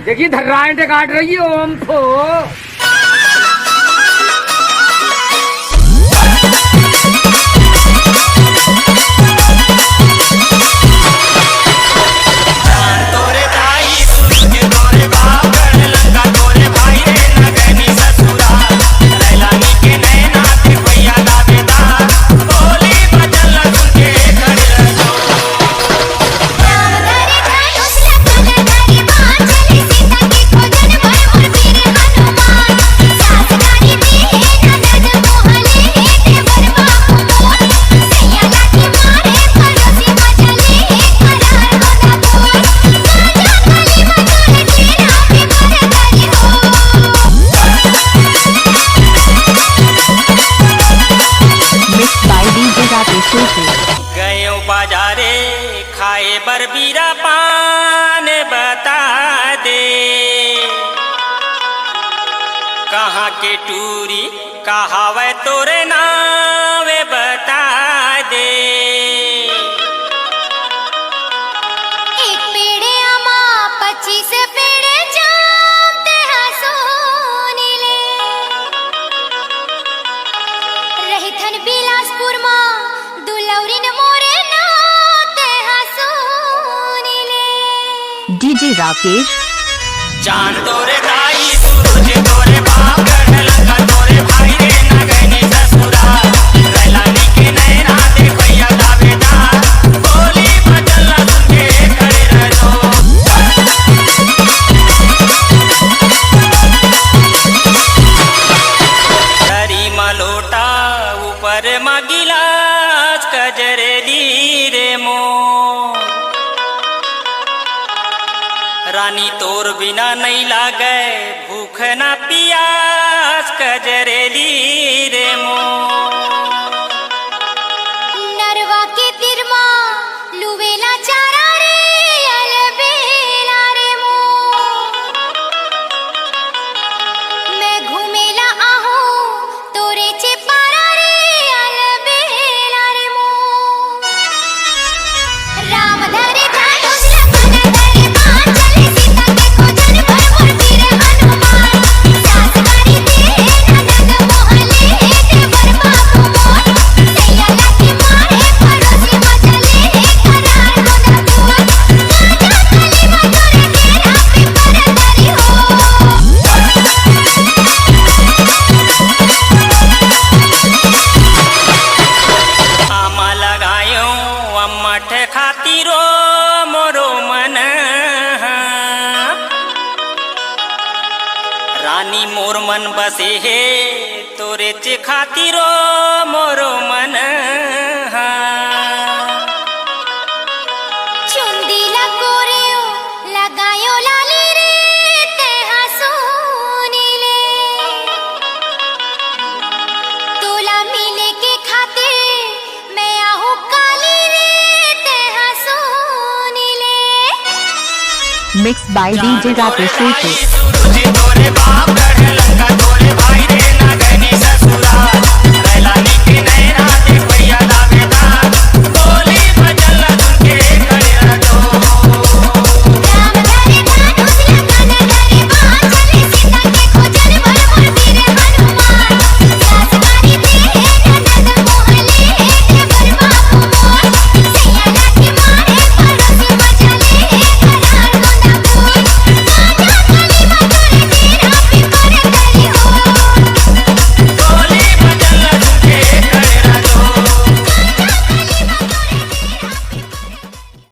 देखिए धर्राएं काट रही है ओम को। गयो बाजारे खाए बरबीरा पान बता दे, कहाँ के टूरी कहावे तोरे नावे बता दे। एक पेड़े आमा 25 पेड़े जाम ते हसोनी ले, रहिथन बिलासपुर मा दुलौरिन मोरे नाते हसोनी ले। डीजे राकेश चांद तोरे दाई सूरज तोरे बाप गढ़ लगा तोरे भाई रे नगनी ससुरा, रैलानी के नैना देखैया दावेदार, बोली बचला सुनके खड़े रहो। दरी मलोटा ऊपर मगिलास कजरेली रे मो, रानी तोर बिना नहीं लागे भूख ना पियास कजरेली रे मो। नरवा के तिरमा लुवेला चारा रे अलबेला रे मो, मैं घूमेला आहू तोरे चेपारा रे अलबेला रे मो। राम धरे धनुष लखन धरे बाण, चले सीता के खोजन भर भर फिरे हनुमान, सास गारी दे ननद मोहले देवर बाबू मोर, सैया लाठी मारे पड़ोसी मचले करार गोदा दुआ, गाजा गली में तोरे डेरा पे परदारी हो। आमा लगायो अम्मठ खातिरो मोरो मन, रानी मोर मन बसे है तोरे चे खातिरो मोरो मन। चुंदी लगोरेओ लगायो लाली रे ते हसोनी ले, तोला मिले के खाते मैं आहू काली रे ते हसोनी ले। Mix by DJ Rakesh. सूरज तोरे बाप गढ़ लगा तोरे भाई रे नगनी